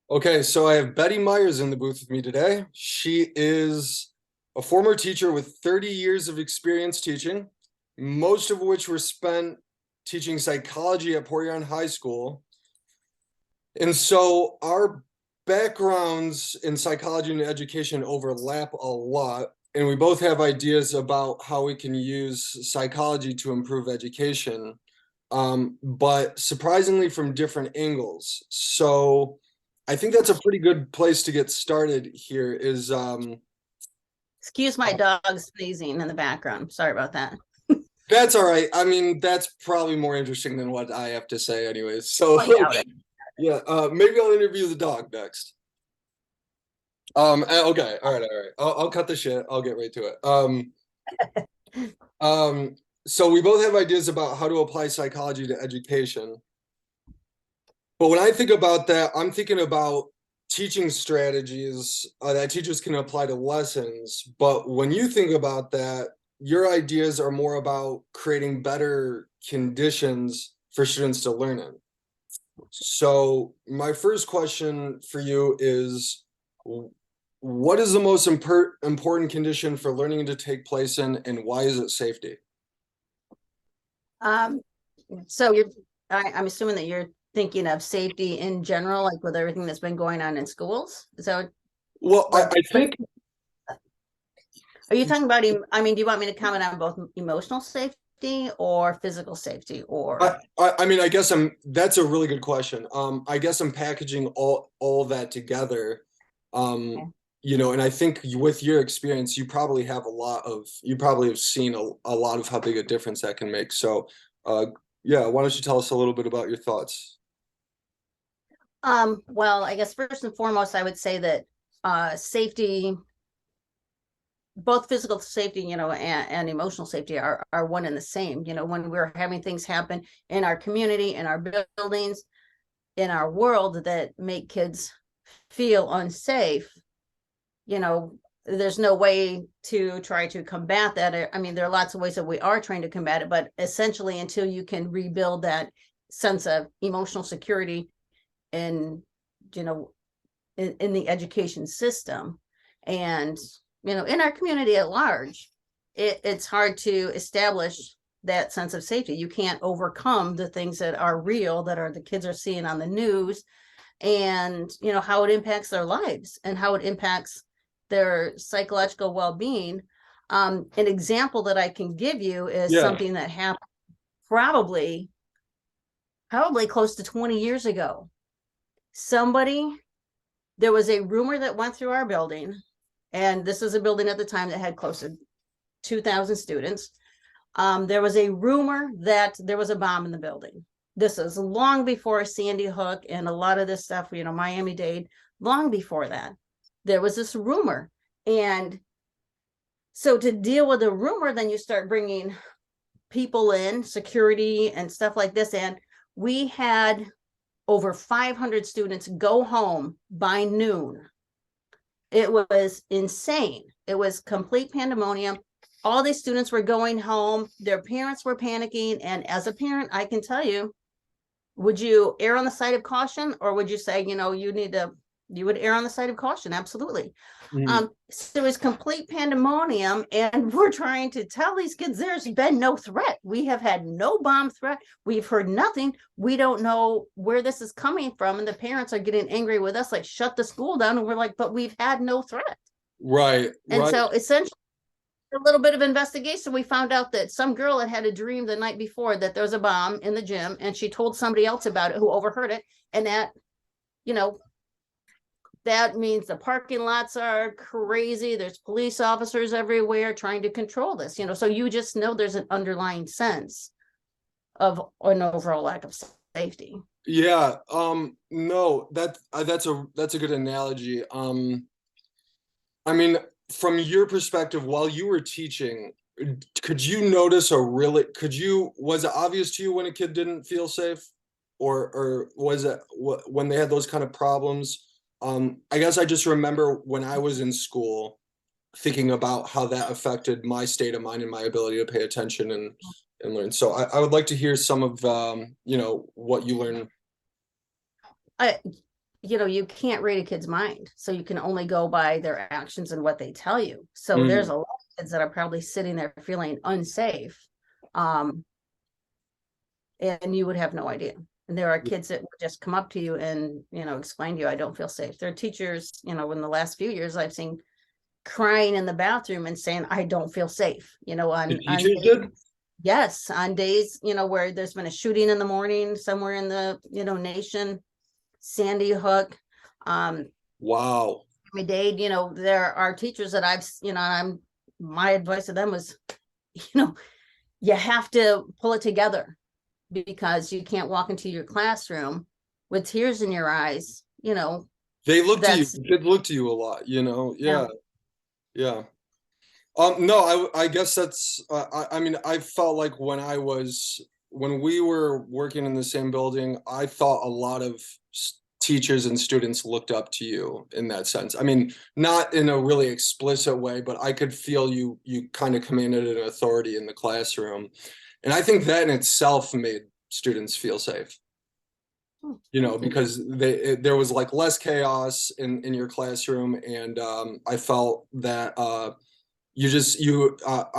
Okay, so I have Betty Myers in the booth with me today. She is a former teacher with 30 years of experience teaching, most of which were spent teaching psychology at Port Huron High School. And so our backgrounds in psychology and education overlap a lot, and we both have ideas about how we can use psychology to improve education, but surprisingly from different angles. So I think that's a pretty good place to get started here is Excuse my dog sneezing in the background. Sorry about that. that's all right. I mean, that's probably more interesting than what I have to say anyways. So I doubt it. yeah, maybe I'll interview the dog next. Okay, all right. I'll cut the shit. I'll get right to it. Um, so we both have ideas about how to apply psychology to education. But when I think about that, I'm thinking about teaching strategies that teachers can apply to lessons. But when you think about that, your ideas are more about creating better conditions for students to learn in. So my first question for you is, what is the most important condition for learning to take place in, and why is it safety? Um, so I'm assuming that you're thinking of safety in general, like with everything that's been going on in schools. So, Well, like, I think are you talking about, I mean, do you want me to comment on both emotional safety or physical safety or? I mean, I guess that's a really good question. I guess I'm packaging all that together. Um, Okay. and I think with your experience, you probably have seen a lot of how big a difference that can make. So, uh, yeah, why don't you tell us a little bit about your thoughts? Well, I guess first and foremost, I would say that safety, both physical safety, and emotional safety are one and the same. When we're having things happen in our community, in our buildings, in our world that make kids feel unsafe, there's no way to try to combat that. I mean, there are lots of ways that we are trying to combat it, but essentially, until you can rebuild that sense of emotional security in, you know, in the education system and, in our community at large, it's hard to establish that sense of safety. You can't overcome the things that are real, that are the kids are seeing on the news, and how it impacts their lives and how it impacts their psychological well-being. An example that I can give you is Yeah, something that happened probably close to 20 years ago. Somebody There was a rumor that went through our building, and this is a building at the time that had close to 2,000 students. There was a rumor that there was a bomb in the building. This is long before Sandy Hook and a lot of this stuff, Miami-Dade, long before that. There was this rumor. And so to deal with the rumor, then you start bringing people in, security and stuff like this. And we had over 500 students go home by noon. It was insane. It was complete pandemonium. All these students were going home. Their parents were panicking. And as a parent, I can tell you, would you err on the side of caution, or would you say, you would err on the side of caution? Absolutely. mhm. So it was complete pandemonium, and we're trying to tell these kids there's been no threat. We have had no bomb threat. We've heard nothing. We don't know where this is coming from. And the parents are getting angry with us, like, shut the school down. And we're like, but we've had no threat. Right, And right. so essentially, a little bit of investigation, we found out that some girl had a dream the night before that there was a bomb in the gym, and she told somebody else about it who overheard it. And you know, that means the parking lots are crazy. There's police officers everywhere trying to control this, so you just know there's an underlying sense of an overall lack of safety. Yeah, no, that's a good analogy. I mean, from your perspective, while you were teaching, could you notice was it obvious to you when a kid didn't feel safe? Or was it when they had those kind of problems? I guess I just remember when I was in school thinking about how that affected my state of mind and my ability to pay attention and learn. So I would like to hear some of what you learned. I you can't read a kid's mind. So you can only go by their actions and what they tell you. So there's Mm. a lot of kids that are probably sitting there feeling unsafe. Um, and you would have no idea. And there are kids that would just come up to you and, explain to you, I don't feel safe. There are teachers, in the last few years I've seen crying in the bathroom and saying, I don't feel safe, The on teachers days, did? yes, on days, where there's been a shooting in the morning somewhere in the, nation, Sandy Hook, Wow. Dade, there are teachers that my advice to them was, know, you have to pull it together because you can't walk into your classroom with tears in your eyes, They look to you. that's, The kids look to you a lot, you know? yeah. Yeah. Yeah. No, I guess that's, I mean, I felt like when we were working in the same building, I thought a lot of teachers and students looked up to you in that sense. I mean, not in a really explicit way, but I could feel you kind of commanded an authority in the classroom. And I think that in itself made students feel safe, Oh, you know, thank you. because there was like less chaos in your classroom. And I felt that I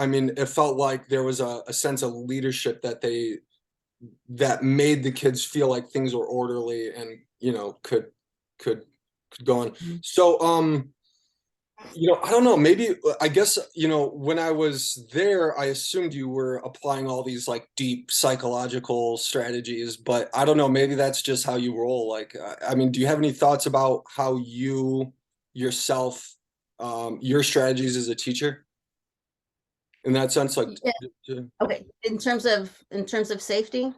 mean, it felt like there was a sense of leadership that made the kids feel like things were orderly and, could go on. Mhm. So I don't know, maybe I guess, when I was there, I assumed you were applying all these like deep psychological strategies, but I don't know, maybe that's just how you roll. Like, I mean, do you have any thoughts about how you yourself, your strategies as a teacher in that sense? Like, Yeah. Okay. In terms of safety,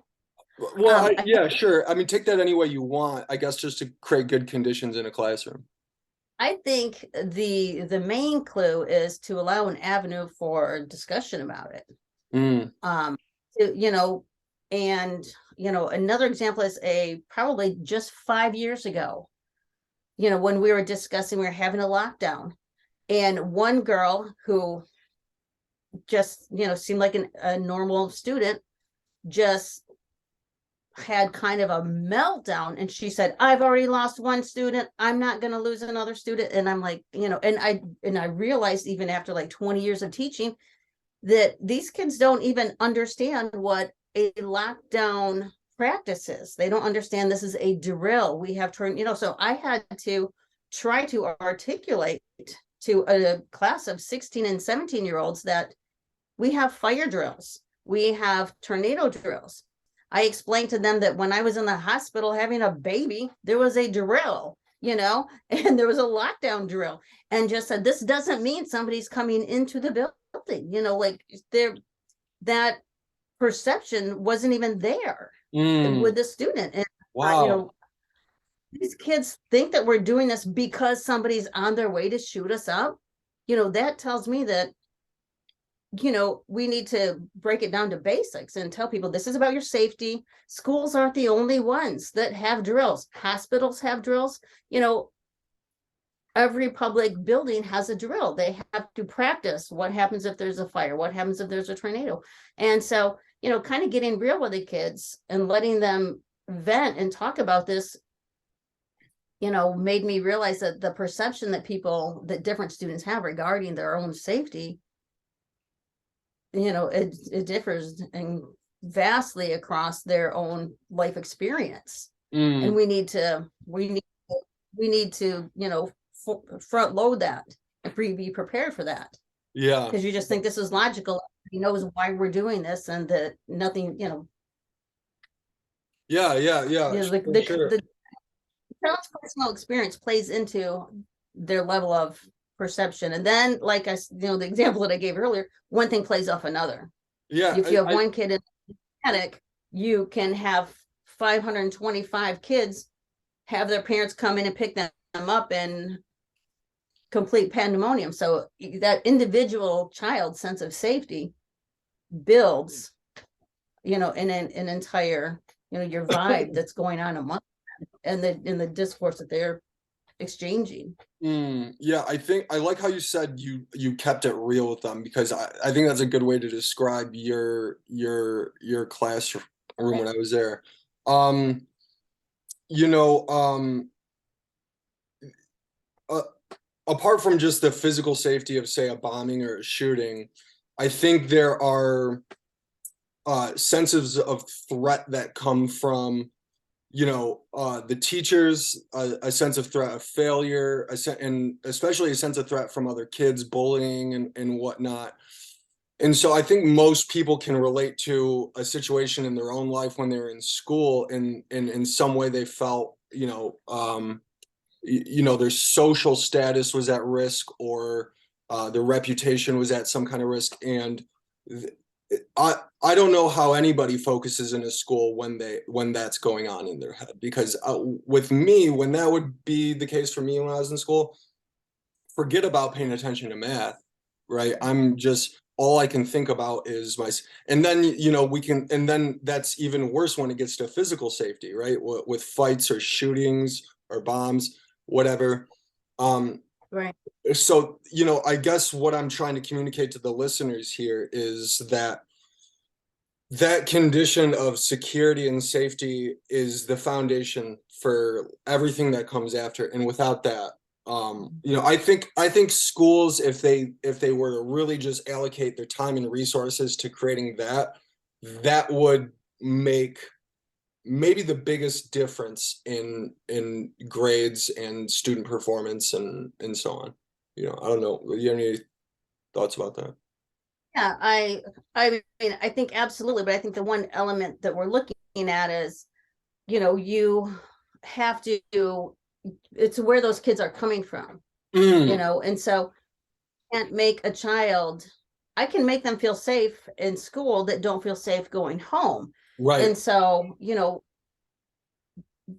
well, I yeah, sure. I mean, take that any way you want, I guess, just to create good conditions in a classroom. I think the main clue is to allow an avenue for discussion about it. Mm, Um, and another example is probably just 5 years ago, when we were discussing, we were having a lockdown, and one girl who just, seemed like a normal student just had kind of a meltdown, and she said, I've already lost one student, I'm not going to lose another student. And I'm like, and I realized, even after like 20 years of teaching, that these kids don't even understand what a lockdown practice is. They don't understand this is a drill. We have turned, so I had to try to articulate to a class of 16 and 17-year-olds that we have fire drills, we have tornado drills. I explained to them that when I was in the hospital having a baby, there was a drill, and there was a lockdown drill, and just said, this doesn't mean somebody's coming into the building, like that perception wasn't even there mm, with the student. And, wow. these kids think that we're doing this because somebody's on their way to shoot us up. That tells me that we need to break it down to basics and tell people this is about your safety. Schools aren't the only ones that have drills. Hospitals have drills. Every public building has a drill. They have to practice what happens if there's a fire, what happens if there's a tornado. And so, kind of getting real with the kids and letting them vent and talk about this, made me realize that the perception that different students have regarding their own safety, it differs and vastly across their own life experience. And Mm, we need to front load that and be prepared for that, yeah. because you just think this is logical. He knows why we're doing this, and that nothing, Yeah, yeah, yeah, for sure. the child's personal experience plays into their level of perception. And then, like the example that I gave earlier, one thing plays off another. Yeah, If you have one kid in panic, you can have 525 kids have their parents come in and pick them up in complete pandemonium. So that individual child sense of safety builds, an entire, your vibe that's going on among them, and in the discourse that they're exchanging. yeah, I think I like how you said you kept it real with them, because I think that's a good way to describe your classroom when I was there. Um, you know, apart from just the physical safety of, say, a bombing or a shooting, I think there are senses of threat that come from, the teachers, a sense of threat of failure, and especially a sense of threat from other kids, bullying and whatnot. And so I think most people can relate to a situation in their own life when they're in school, and in some way they felt, their social status was at risk, or their reputation was at some kind of risk. And th- I don't know how anybody focuses in a school when that's going on in their head, because with me, when that would be the case for me when I was in school, forget about paying attention to math, right? I'm just, all I can think about is and then, and then that's even worse when it gets to physical safety, right? With fights or shootings or bombs, whatever. Right. So, I guess what I'm trying to communicate to the listeners here is that condition of security and safety is the foundation for everything that comes after. And without that, I think schools, if they were to really just allocate their time and resources to creating that would make maybe the biggest difference in grades and student performance and so on. I don't know. Do you have any thoughts about that? Yeah, I mean, I think absolutely, but I think the one element that we're looking at is, you have to, it's where those kids are coming from, Mm, and so can't make a child, I can make them feel safe in school that don't feel safe going home. right. And so,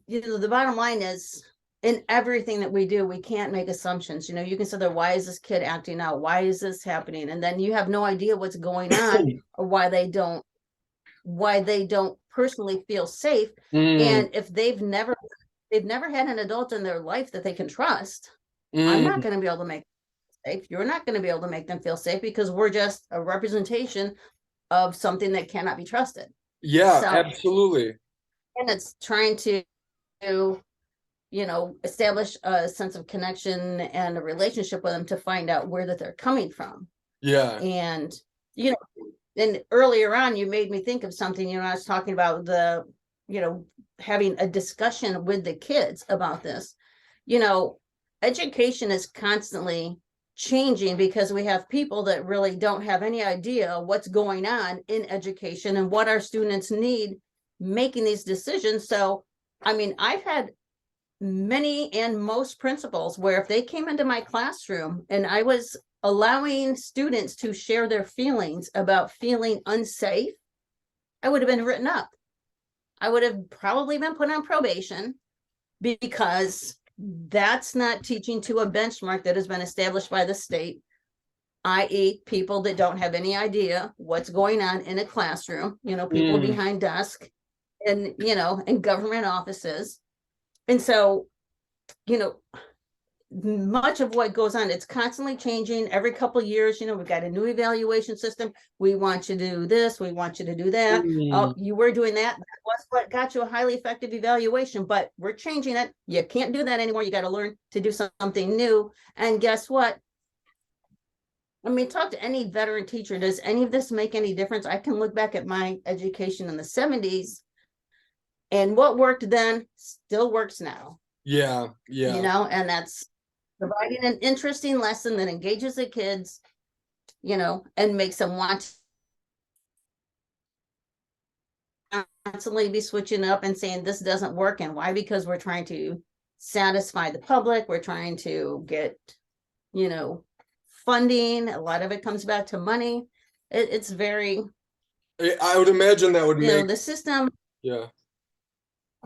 the bottom line is, in everything that we do, we can't make assumptions. You can say that, why is this kid acting out? Why is this happening? And then you have no idea what's going on, or why they don't personally feel safe. Mm, And if they've never had an adult in their life that they can trust, I'm not mm, going to be able to make them safe. You're not going to be able to make them feel safe, because we're just a representation of something that cannot be trusted. yeah, So, absolutely. and it's trying to establish a sense of connection and a relationship with them to find out where that they're coming from. Yeah. And, you know, and earlier on, you made me think of something, I was talking about having a discussion with the kids about this. Education is constantly changing, because we have people that really don't have any idea what's going on in education and what our students need making these decisions. So, I mean, I've had many and most principals where, if they came into my classroom and I was allowing students to share their feelings about feeling unsafe, I would have been written up. I would have probably been put on probation, because that's not teaching to a benchmark that has been established by the state, i.e., people that don't have any idea what's going on in a classroom, people Mm, behind desk and, in government offices. And so, you know, much of what goes on, it's constantly changing every couple of years. We've got a new evaluation system. We want you to do this, we want you to do that. mm, Oh, you were doing that was what got you a highly effective evaluation, but we're changing it. You can't do that anymore. You got to learn to do something new. And guess what? I mean, talk to any veteran teacher. Does any of this make any difference? I can look back at my education in the 70s, and what worked then still works now. yeah, yeah. And that's providing an interesting lesson that engages the kids, and makes them want to constantly be switching up and saying this doesn't work. And why? Because we're trying to satisfy the public. We're trying to get, funding. A lot of it comes back to money. It's very, I would imagine that would make, the system. yeah.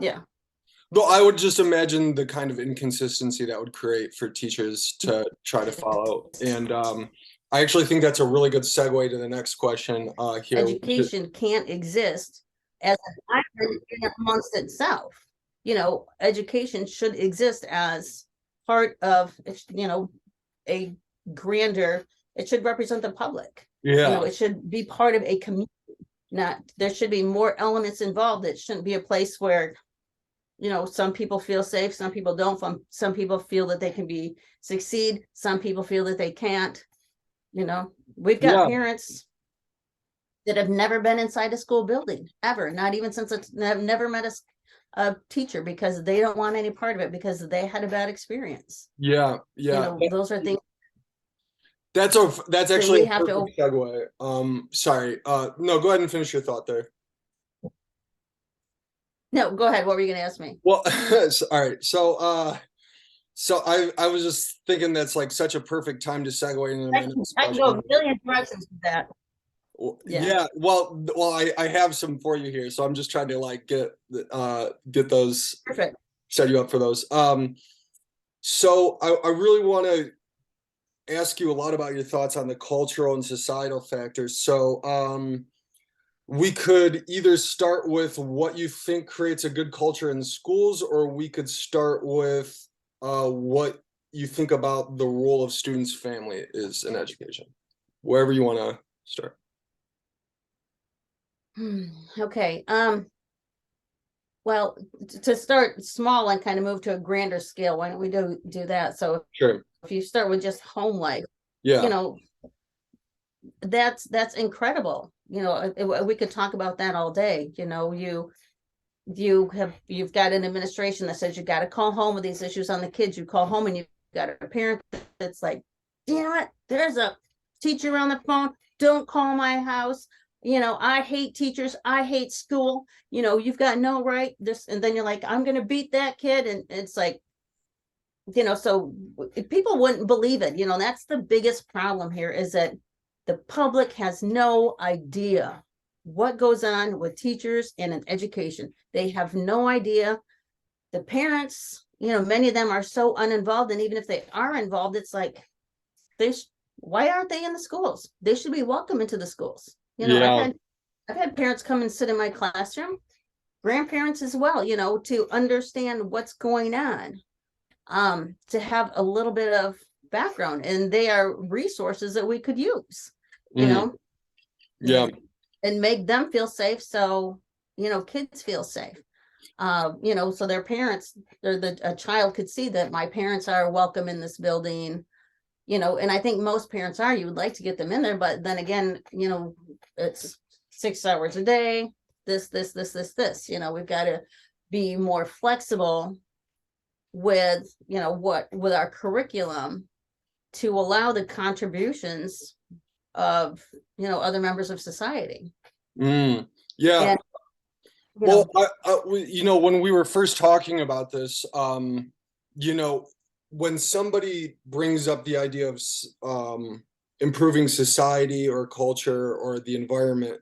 Yeah. Though I would just imagine the kind of inconsistency that would create for teachers to try to follow. And I actually think that's a really good segue to the next question here. Education can't exist as an island in amongst itself. Education should exist as part of, a grander, it should represent the public. Yeah. It should be part of a community. Not, there should be more elements involved. It shouldn't be a place where, some people feel safe, some people don't. Some people feel that they can succeed. Some people feel that they can't. We've got Yeah. parents that have never been inside a school building ever, not even since have never met a teacher, because they don't want any part of it because they had a bad experience. Yeah. Yeah. Those are things That's that actually we a have to. perfect segue. Sorry. No, go ahead and finish your thought there. No, go ahead. What were you going to ask me? Well, all right. So I was just thinking that's like such a perfect time to segue into my next I can go a question. million directions with that. Yeah. Yeah. Well, I have some for you here, so I'm just trying to like get those, Perfect. set you up for those. So I really want to ask you a lot about your thoughts on the cultural and societal factors. So we could either start with what you think creates a good culture in schools, or we could start with what you think about the role of students' family is in education. Wherever you want to start. Okay. Well, to start small and kind of move to a grander scale, why don't we do that? So Sure. if you start with just home life, Yeah. that's incredible. We could talk about that all day. You've got an administration that says you got to call home with these issues on the kids. You call home and you've got a parent that's like, damn it, there's a teacher on the phone. Don't call my house. I hate teachers. I hate school. You've got no right. This, and then you're like, I'm gonna beat that kid. And it's like, so people wouldn't believe it. That's the biggest problem here, is that the public has no idea what goes on with teachers and in education. They have no idea. The parents, many of them are so uninvolved, and even if they are involved, it's like, why aren't they in the schools? They should be welcome into the schools. Yeah. I've had parents come and sit in my classroom, grandparents as well, to understand what's going on, to have a little bit of background, and they are resources that we could use, Yeah. and make them feel safe, so kids feel safe, so their parents, a child could see that my parents are welcome in this building, and I think most parents are. You would like to get them in there, but then again, it's 6 hours a day, this, we've got to be more flexible with with our curriculum, to allow the contributions of other members of society. Yeah. And, Well, when we were first talking about this, when somebody brings up the idea of improving society or culture or the environment,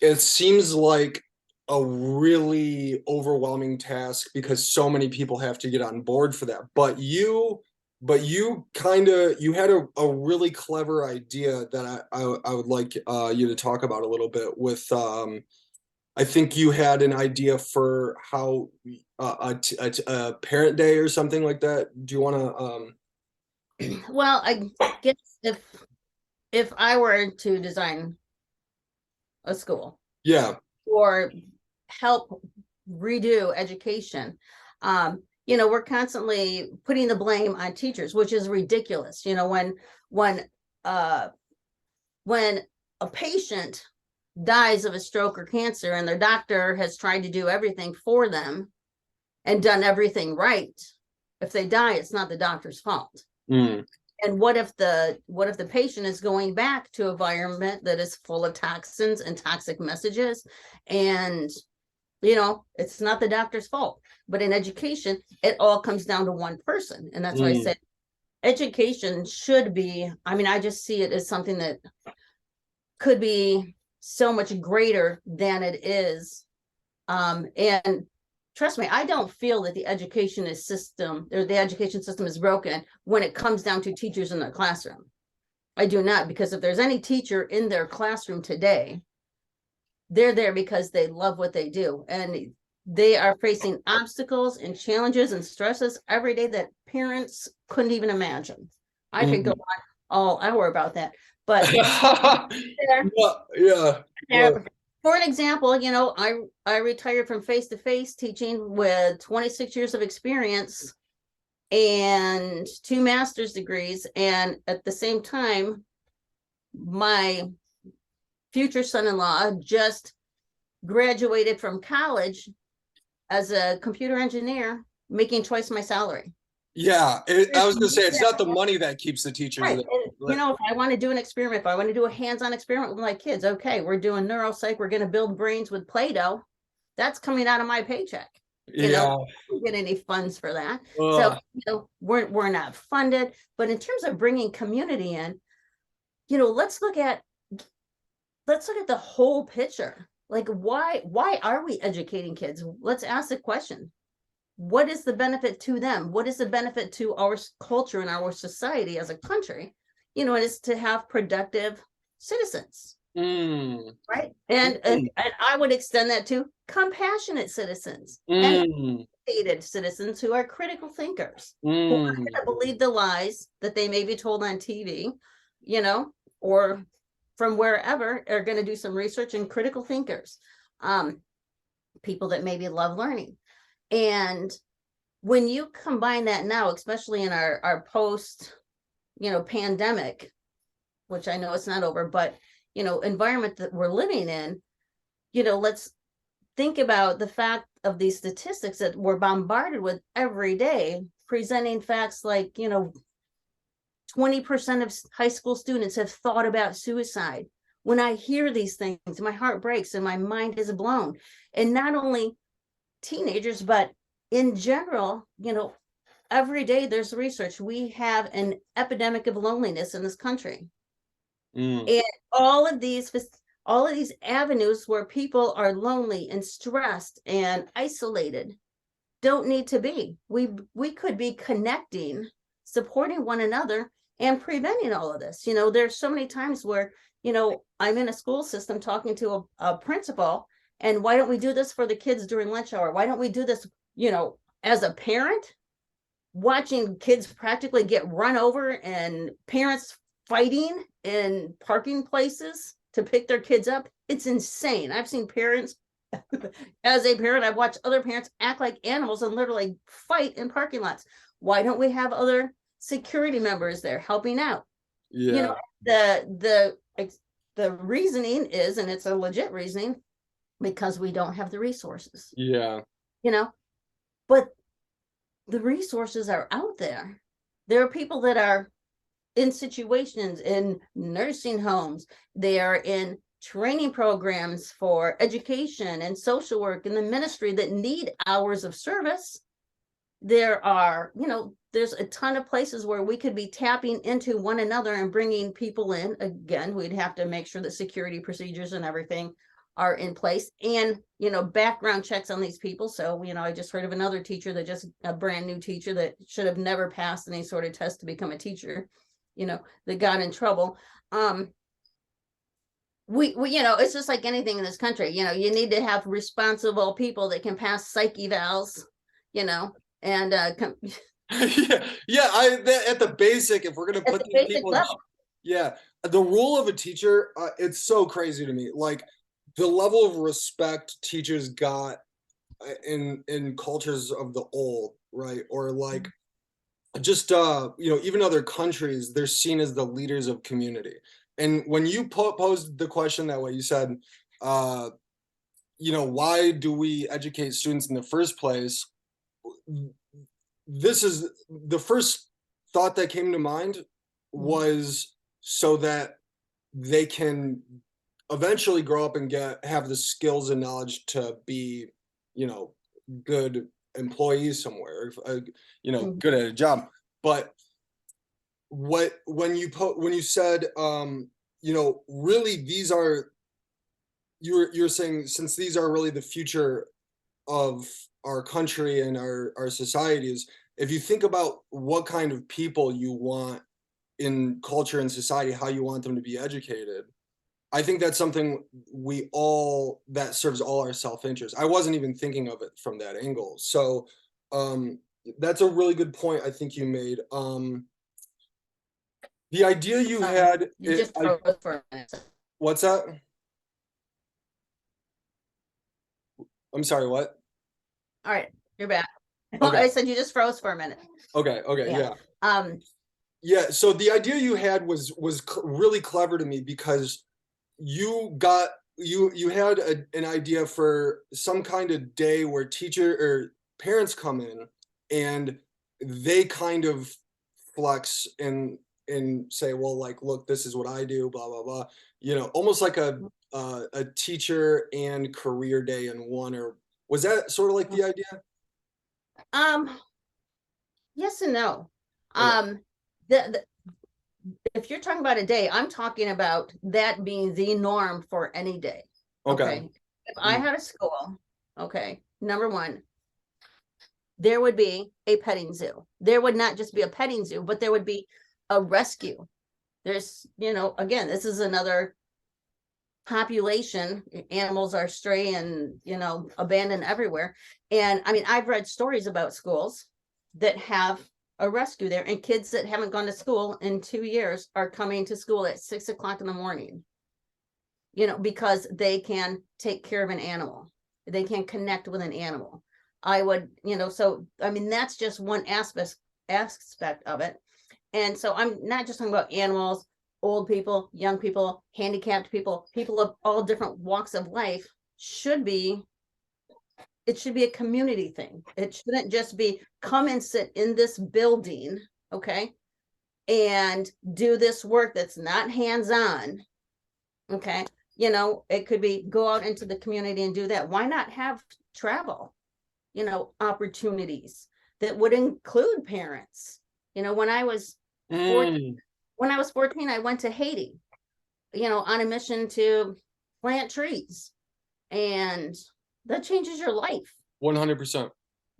it seems like a really overwhelming task because so many people have to get on board for that. But you had a really clever idea that I would like you to talk about a little bit with. I think you had an idea for how a parent day or something like that. Do you want to? Well, I guess if I were to design a school, Yeah. or help redo education, we're constantly putting the blame on teachers, which is ridiculous. When a patient dies of a stroke or cancer, and their doctor has tried to do everything for them and done everything right, if they die, it's not the doctor's fault. Mm. And what if the patient is going back to an environment that is full of toxins and toxic messages, and it's not the doctor's fault? But in education, it all comes down to one person, and that's why I said education should be, I just see it as something that could be so much greater than it is. And trust me, I don't feel that the education system is broken when it comes down to teachers in their classroom. I do not, because if there's any teacher in their classroom today, they're there because they love what they do, and they are facing obstacles and challenges and stresses every day that parents couldn't even imagine. I could go on all hour about that, but Yeah. they're For an example, you know, I retired from face-to-face teaching with 26 years of experience and 2 master's degrees. And at the same time, my future son-in-law just graduated from college as a computer engineer, making twice my salary. Yeah, I was gonna say it's not the money that keeps the teachers Right. there. And, you know, if I want to do an experiment, if I want to do a hands-on experiment with my kids, okay, we're doing neuropsych, we're going to build brains with Play-Doh. That's coming out of my paycheck. You know, Yeah. we don't get any funds for that. So, Ugh. you know, we're not funded. But in terms of bringing community in, you know, let's look at the whole picture. Like, why are we educating kids? Let's ask the question. What is the benefit to them? What is the benefit to our culture and our society as a country? You know, it is to have productive citizens, Mm. right? And I would extend that to compassionate citizens and Mm. educated citizens who are critical thinkers, who are Mm. going to believe the lies that they may be told on TV, you know, or from wherever, are going to do some research, and critical thinkers, people that maybe love learning. And when you combine that now, especially in our post, you know, pandemic, which I know it's not over, but, you know, environment that we're living in, you know, let's think about the fact of these statistics that we're bombarded with every day, presenting facts like, you know, 20% of high school students have thought about suicide. When I hear these things, my heart breaks and my mind is blown. And not only teenagers, but in general, you know, every day there's research. We have an epidemic of loneliness in this country. Mm. And all of these avenues where people are lonely and stressed and isolated don't need to be. We could be connecting, supporting one another, and preventing all of this. You know, there's so many times where, you know, I'm in a school system talking to a principal, and why don't we do this for the kids during lunch hour? Why don't we do this, you know, as a parent, watching kids practically get run over and parents fighting in parking places to pick their kids up. It's insane. I've seen parents, as a parent, I've watched other parents act like animals and literally fight in parking lots. Why don't we have other security members there helping out? You Yeah. know, the reasoning is, and it's a legit reasoning, because we don't have the resources, Yeah. you know, but the resources are out there. There are people that are in situations in nursing homes, they are in training programs for education and social work in the ministry that need hours of service. There are, you know, there's a ton of places where we could be tapping into one another and bringing people in. Again, we'd have to make sure that security procedures and everything are in place, and, you know, background checks on these people. So, you know, I just heard of another teacher that just, a brand new teacher that should have never passed any sort of test to become a teacher, you know, that got in trouble. We you know, it's just like anything in this country. You know, you need to have responsible people that can pass psych evals, you know, and Yeah. Yeah. At the basic, if we're gonna at put the these basic people in, level. yeah, the role of a teacher, it's so crazy to me. Like the level of respect teachers got in cultures of the old, right? Or like just you know, even other countries, they're seen as the leaders of community. And when you posed the question that way, you said, uh, you know, why do we educate students in the first place? This is the first thought that came to mind was so that they can eventually grow up and have the skills and knowledge to be, you know, good employees somewhere, you know, Mhm. good at a job. But when you said, you know, really these are, you're saying, since these are really the future of our country and our societies, if you think about what kind of people you want in culture and society, how you want them to be educated, I think that's something that serves all our self-interest. I wasn't even thinking of it from that angle. So um that's a really good point I think you made. The idea you had You it just I froze for a minute. what's that? I'm sorry, what? All right, you're back. Okay. I said you just froze for a minute. Okay. Okay. Yeah. Yeah. Um, Yeah. So the idea you had was really clever to me because you had an idea for some kind of day where teacher or parents come in and they kind of flex and say, well, like, look, this is what I do, blah blah blah. You know, almost like a teacher and career day in one. Or was that sort of like the idea? um, yes and no. Okay. The if you're talking about a day, I'm talking about that being the norm for any day. Okay. Okay. If I Mm. had a school, okay, number one, there would be a petting zoo. There would not just be a petting zoo, but there would be a rescue. There's, again, this is another population. Animals are stray and, abandoned everywhere. And I mean, I've read stories about schools that have a rescue there, and kids that haven't gone to school in 2 years are coming to school at 6 o'clock in the morning, because they can take care of an animal. They can connect with an animal. I would, so I mean, that's just one aspect of it. And so I'm not just talking about animals, old people, young people, handicapped people, people of all different walks of life. It should be a community thing. It shouldn't just be come and sit in this building, okay, and do this work that's not hands-on, okay. It could be go out into the community and do that. Why not have travel, opportunities that would include parents? When I was 14, Mm, when I was 14, I went to Haiti, on a mission to plant trees, and that changes your life. 100%.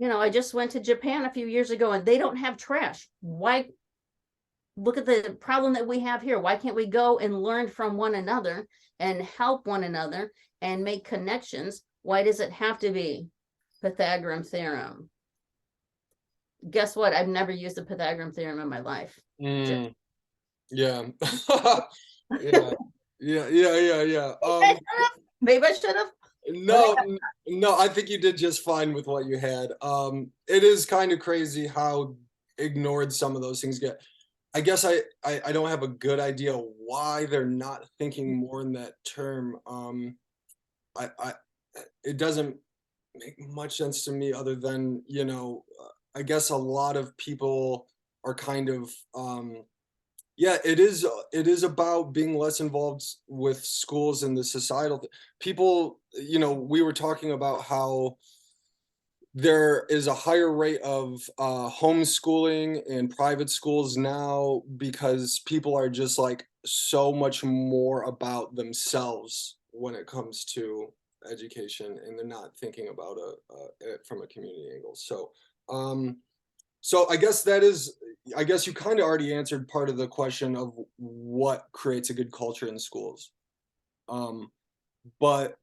I just went to Japan a few years ago, and they don't have trash. Why? Look at the problem that we have here. Why can't we go and learn from one another and help one another and make connections? Why does it have to be Pythagorean theorem? Guess what? I've never used the Pythagorean theorem in my life. Mm, yeah. Yeah. Yeah, yeah, yeah, yeah. Maybe I should have, but No, no, I think you did just fine with what you had. It is kind of crazy how ignored some of those things get. I guess I don't have a good idea why they're not thinking more in that term. I it doesn't make much sense to me other than, I guess a lot of people are kind of yeah, it is about being less involved with schools and the societal people. We were talking about how there is a higher rate of homeschooling in private schools now because people are just like so much more about themselves when it comes to education, and they're not thinking about it from a community angle. Um, so I guess you kind of already answered part of the question of what creates a good culture in schools. Um, but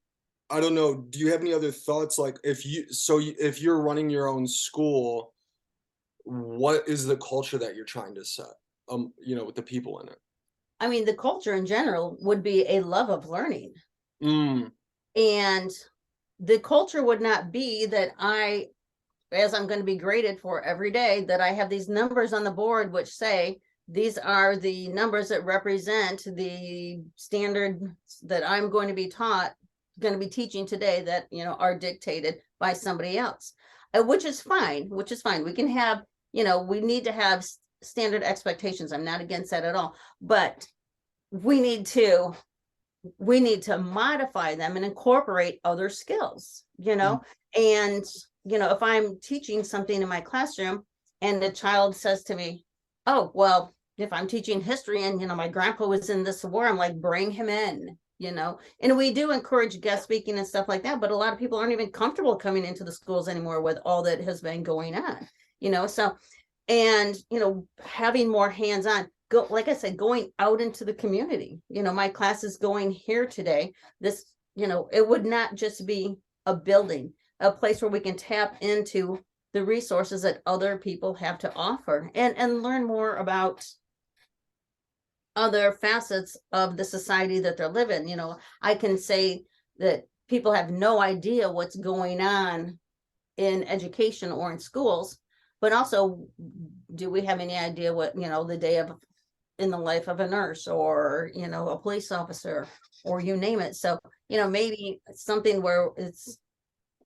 I don't know, do you have any other thoughts? Like if you're running your own school, what is the culture that you're trying to set? With the people in it. I mean, the culture in general would be a love of learning. Mm, And the culture would not be that as I'm going to be graded for every day, that I have these numbers on the board which say these are the numbers that represent the standard that I'm going to be teaching today, that are dictated by somebody else, which is fine. We can have, we need to have standard expectations. I'm not against that at all, but we need to modify them and incorporate other skills, mm, and if I'm teaching something in my classroom and the child says to me, oh, well, if I'm teaching history and my grandpa was in this war, I'm like, bring him in, and we do encourage guest speaking and stuff like that, but a lot of people aren't even comfortable coming into the schools anymore with all that has been going on, so, and having more hands-on, like I said, going out into the community. My class is going here today. This, it would not just be a building, a place where we can tap into the resources that other people have to offer, and learn more about other facets of the society that they're living. I can say that people have no idea what's going on in education or in schools, but also, do we have any idea what, the day of in the life of a nurse, or a police officer, or you name it? So maybe something where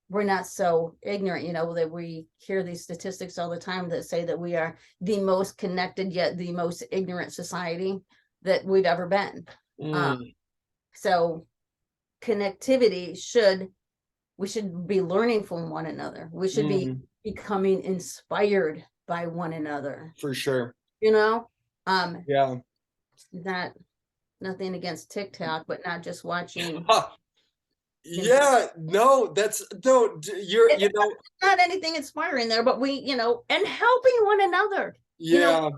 we're not so ignorant, that we hear these statistics all the time that say that we are the most connected yet the most ignorant society that we've ever been. So connectivity we should be learning from one another. We should be becoming inspired by one another. For sure. Yeah. Nothing against TikTok, but not just watching. Yeah, no, you're, not anything inspiring there, but and helping one another. Yeah.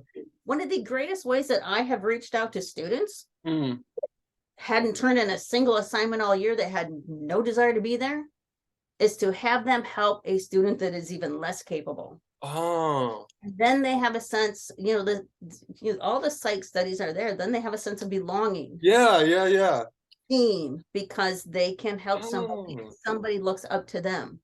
One of the greatest ways that I have reached out to students, hadn't turned in a single assignment all year, that had no desire to be there, is to have them help a student that is even less capable. Oh. Then they have a sense, all the psych studies are there. Then they have a sense of belonging. Yeah. Team, because they can help somebody. Somebody looks up to them.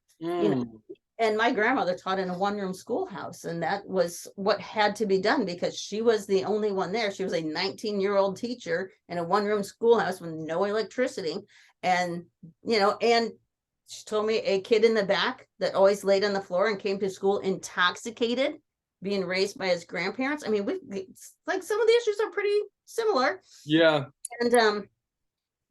And my grandmother taught in a one-room schoolhouse, and that was what had to be done because she was the only one there. She was a 19-year-old teacher in a one-room schoolhouse with no electricity. And, and she told me a kid in the back that always laid on the floor and came to school intoxicated, being raised by his grandparents. I mean, like some of the issues are pretty similar. Yeah. And,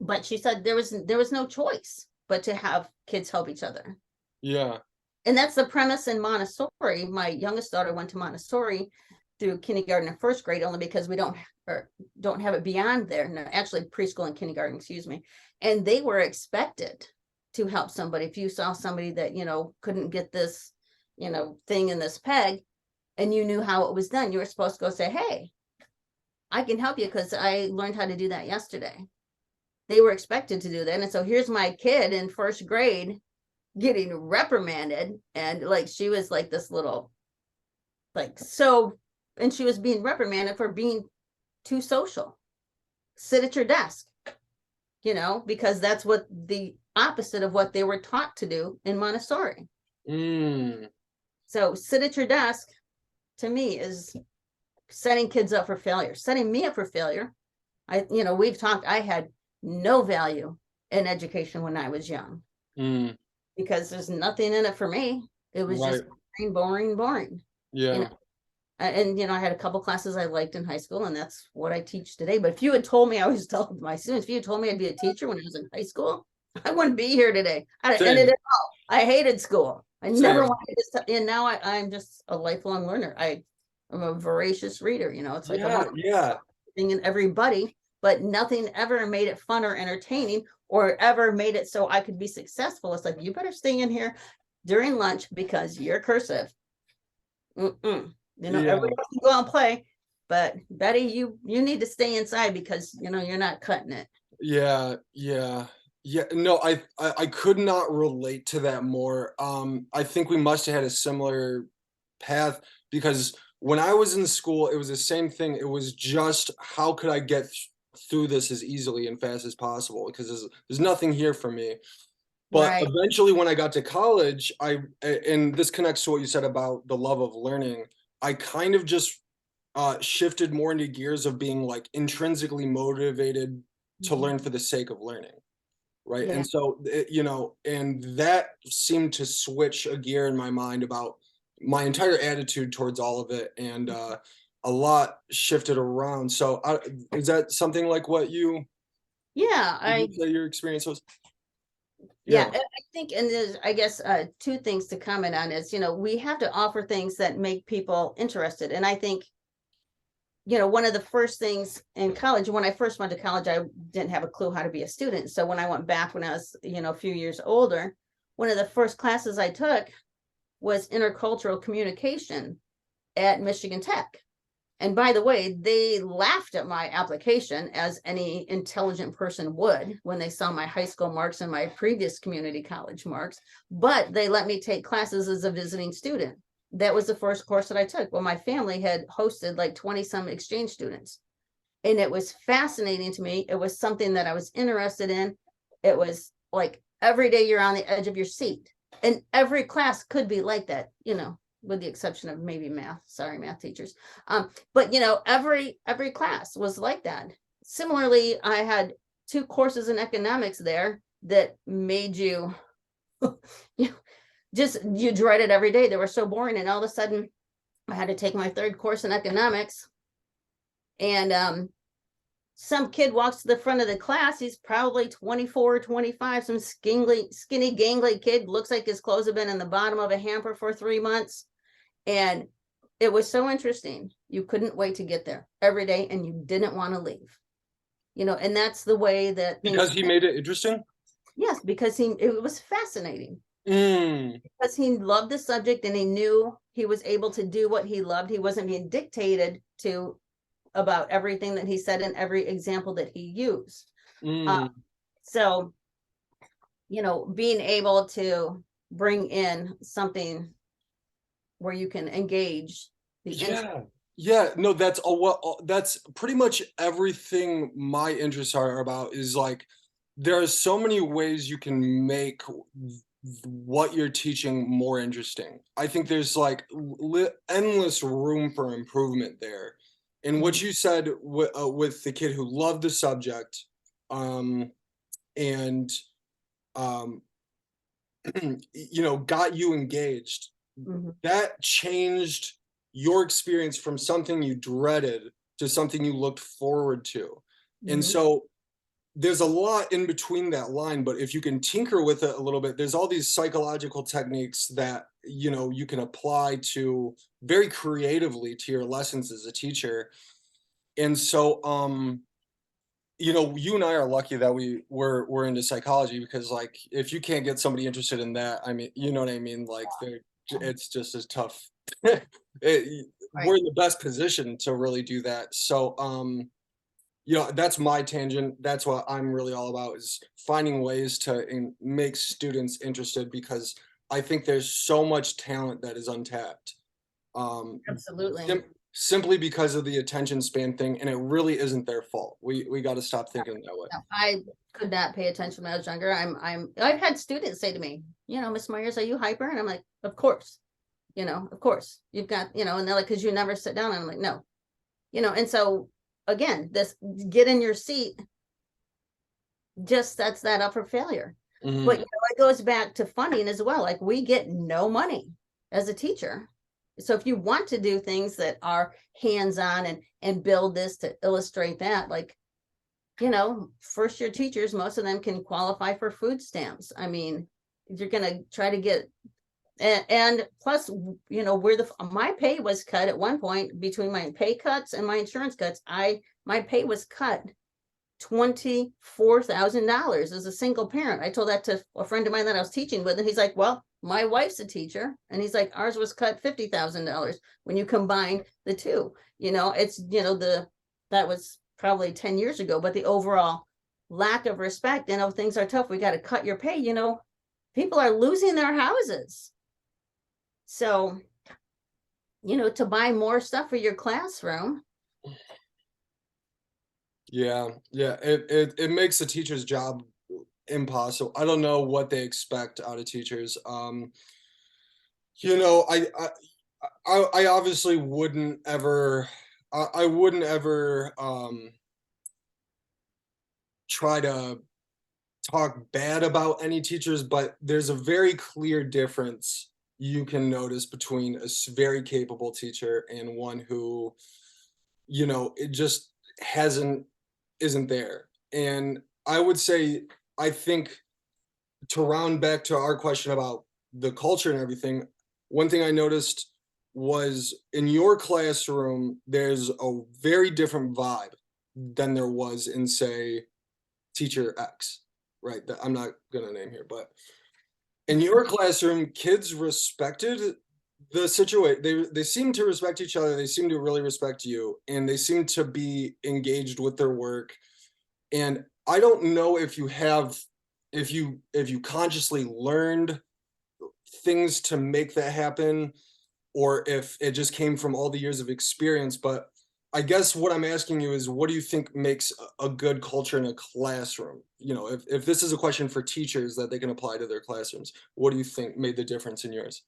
but she said there was no choice but to have kids help each other. Yeah. And that's the premise in Montessori. My youngest daughter went to Montessori through kindergarten and first grade, only because we don't have it beyond there. No, actually preschool and kindergarten, excuse me. And they were expected to help somebody. If you saw somebody that, couldn't get this, thing in this peg, and you knew how it was done, you were supposed to go say, hey, I can help you because I learned how to do that yesterday. They were expected to do that. And so here's my kid in first grade getting reprimanded, and like she was like this little and she was being reprimanded for being too social. Sit at your desk, because that's what the opposite of what they were taught to do in Montessori. So sit at your desk, to me, is setting kids up for failure, setting me up for failure. We've talked, I had no value in education when I was young. Because there's nothing in it for me. It was just boring. Yeah. And I had a couple classes I liked in high school, and that's what I teach today. But if you had told me, I always tell my students, if you had told me I'd be a teacher when I was in high school, I wouldn't be here today. I hated school. I never wanted to. And now I'm just a lifelong learner. I'm a voracious reader. It's like I want everything and everybody, but nothing ever made it fun or entertaining, or ever made it so I could be successful. It's like, you better stay in here during lunch because you're cursive. Everybody can go out and play, but Betty, you need to stay inside because you're not cutting it. Yeah. No, I could not relate to that more. I think we must have had a similar path, because when I was in school, it was the same thing. It was just, how could I get through this as easily and fast as possible, because there's nothing here for me. But eventually, when I got to college, and this connects to what you said about the love of learning, I kind of just shifted more into gears of being like intrinsically motivated to learn for the sake of learning, right? And so and that seemed to switch a gear in my mind about my entire attitude towards all of it, and a lot shifted around. So is that something like what you say your experience was? Yeah, I think, and there's, I guess, two things to comment on is, we have to offer things that make people interested. And I think, one of the first things in college, when I first went to college, I didn't have a clue how to be a student. So when I went back when I was, a few years older, one of the first classes I took was intercultural communication at Michigan Tech. And by the way, they laughed at my application, as any intelligent person would, when they saw my high school marks and my previous community college marks. But they let me take classes as a visiting student. That was the first course that I took. Well, my family had hosted like 20 some exchange students. And it was fascinating to me. It was something that I was interested in. It was like every day you're on the edge of your seat. And every class could be like that, with the exception of maybe math. Sorry, math teachers. But every class was like that. Similarly, I had 2 courses in economics there that made you you dread it every day. They were so boring. And all of a sudden I had to take my 3rd course in economics. And some kid walks to the front of the class. He's probably 24, 25, some skinny, gangly kid, looks like his clothes have been in the bottom of a hamper for 3 months. And it was so interesting. You couldn't wait to get there every day, and you didn't want to leave. And that's the way that Because he made it interesting? Yes, because it was fascinating. Mm. Because he loved the subject and he knew he was able to do what he loved. He wasn't being dictated to about everything that he said and every example that he used. So, being able to bring in something where you can engage the interest. Yeah, no, that's that's pretty much everything my interests are about, is like, there are so many ways you can make what you're teaching more interesting. I think there's like endless room for improvement there. And what you said with the kid who loved the subject, and got you engaged, that changed your experience from something you dreaded to something you looked forward to. And so there's a lot in between that line, but if you can tinker with it a little bit, there's all these psychological techniques that you can apply to very creatively to your lessons as a teacher. And so you and I are lucky that we're into psychology, because like, if you can't get somebody interested in that, I mean, you know what I mean, like, it's just as tough. We're in the best position to really do that. So that's my tangent. That's what I'm really all about, is finding ways to make students interested, because I think there's so much talent that is untapped. Absolutely. Simply because of the attention span thing, and it really isn't their fault. We got to stop thinking that way. No, I could not pay attention when I was younger. I've had students say to me, Miss Myers, are you hyper? And I'm like, of course, of course you've got, and they're like, because you never sit down. And I'm like, no, and so again, this get in your seat just sets that up for failure. But it goes back to funding as well. Like, we get no money as a teacher. So if you want to do things that are hands-on and build this to illustrate that, like, first year teachers, most of them can qualify for food stamps. I mean, you're going to try to get, and plus, my pay was cut at one point between my pay cuts and my insurance cuts. My pay was cut $24,000 as a single parent. I told that to a friend of mine that I was teaching with, and he's like, well, my wife's a teacher. And he's like, ours was cut $50,000 when you combine the two. It's, that was probably 10 years ago, but the overall lack of respect, things are tough. We got to cut your pay. People are losing their houses. So, to buy more stuff for your classroom. Yeah, it makes the teacher's job impossible. I don't know what they expect out of teachers. I obviously wouldn't ever, I wouldn't ever try to talk bad about any teachers, but there's a very clear difference you can notice between a very capable teacher and one who, it just isn't there. And I would say, I think, to round back to our question about the culture and everything, one thing I noticed was, in your classroom, there's a very different vibe than there was in, say, teacher X, right? That I'm not gonna name here, but in your classroom, kids respected the situation. They seem to respect each other. They seem to really respect you, and they seem to be engaged with their work. And I don't know if you consciously learned things to make that happen, or if it just came from all the years of experience. But I guess what I'm asking you is, what do you think makes a good culture in a classroom? You know, if this is a question for teachers that they can apply to their classrooms, what do you think made the difference in yours?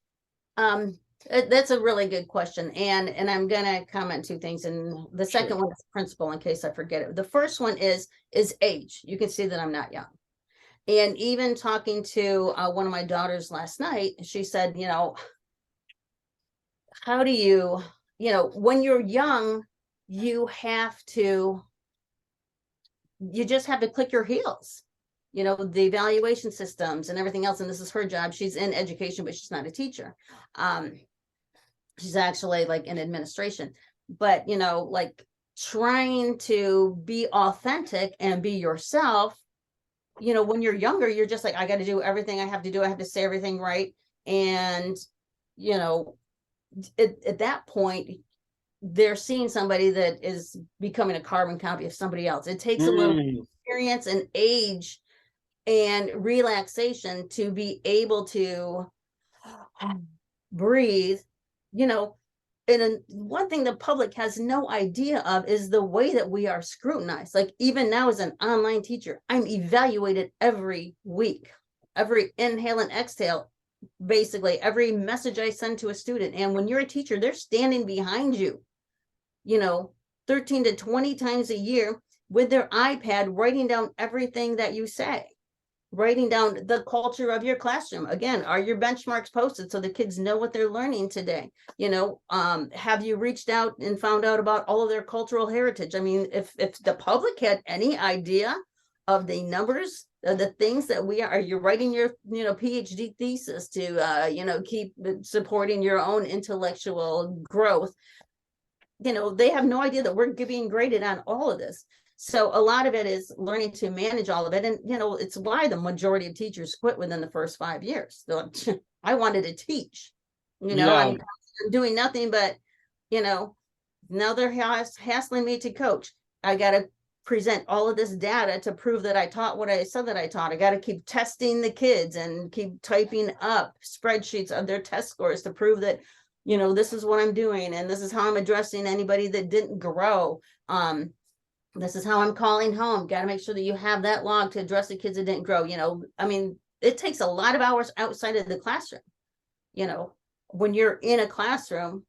Um, that's a really good question. And I'm gonna comment two things. And the second Sure. one is principle in case I forget it. The first one is age. You can see that I'm not young. And even talking to one of my daughters last night, she said, how do when you're young, you have to, you just have to click your heels, the evaluation systems and everything else. And this is her job. She's in education, but she's not a teacher. She's actually like in administration, but like trying to be authentic and be yourself. When you're younger, you're just like, I got to do everything I have to do. I have to say everything right. And, you know, at that point, they're seeing somebody that is becoming a carbon copy of somebody else. It takes a little Mm. experience and age and relaxation to be able to breathe, you know. And one thing the public has no idea of is the way that we are scrutinized. Like even now as an online teacher, I'm evaluated every week, every inhale and exhale, basically every message I send to a student. And when you're a teacher, they're standing behind you, 13 to 20 times a year with their iPad, writing down everything that you say, writing down the culture of your classroom. Again, are your benchmarks posted so the kids know what they're learning today? Have you reached out and found out about all of their cultural heritage? I mean, if the public had any idea of the numbers, the things that you're writing your PhD thesis to keep supporting your own intellectual growth. They have no idea that we're being graded on all of this. So a lot of it is learning to manage all of it. And, it's why the majority of teachers quit within the first 5 years. They're like, I wanted to teach, Yeah. I'm doing nothing but, now they're hassling me to coach. I got to present all of this data to prove that I taught what I said that I taught. I got to keep testing the kids and keep typing up spreadsheets of their test scores to prove that, this is what I'm doing. And this is how I'm addressing anybody that didn't grow. This is how I'm calling home. Got to make sure that you have that log to address the kids that didn't grow. I mean, it takes a lot of hours outside of the classroom. When you're in a classroom,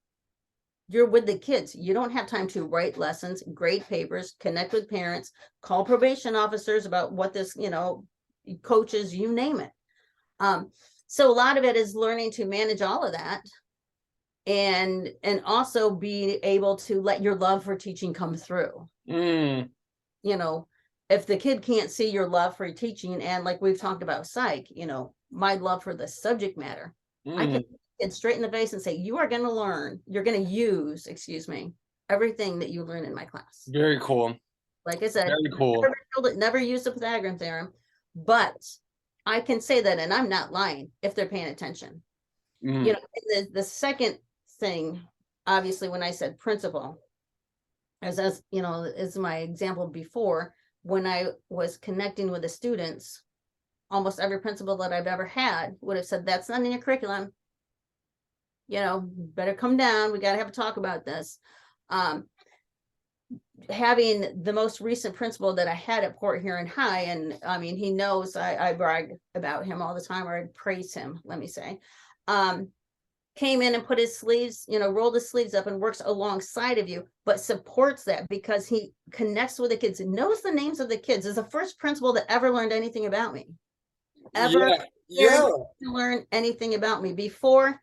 you're with the kids. You don't have time to write lessons, grade papers, connect with parents, call probation officers about what this, coaches, you name it. So a lot of it is learning to manage all of that and also be able to let your love for teaching come through. Mm. If the kid can't see your love for teaching, and like we've talked about psych, my love for the subject matter, I can look it straight in the face and say, you're going to use, everything that you learn in my class. Very cool. Like I said, Very cool. never used the Pythagorean theorem, but I can say that, and I'm not lying if they're paying attention. The second thing, obviously, when I said principle, as my example before, when I was connecting with the students, almost every principal that I've ever had would have said, that's not in your curriculum. Better come down. We got to have a talk about this. Having the most recent principal that I had at Port Huron High, and I mean, he knows I brag about him all the time, or I praise him, let me say, came in and put his sleeves, rolled his sleeves up and works alongside of you, but supports that because he connects with the kids, knows the names of the kids, is the first principal that ever learned anything about me. Yeah. To learn anything about me. Before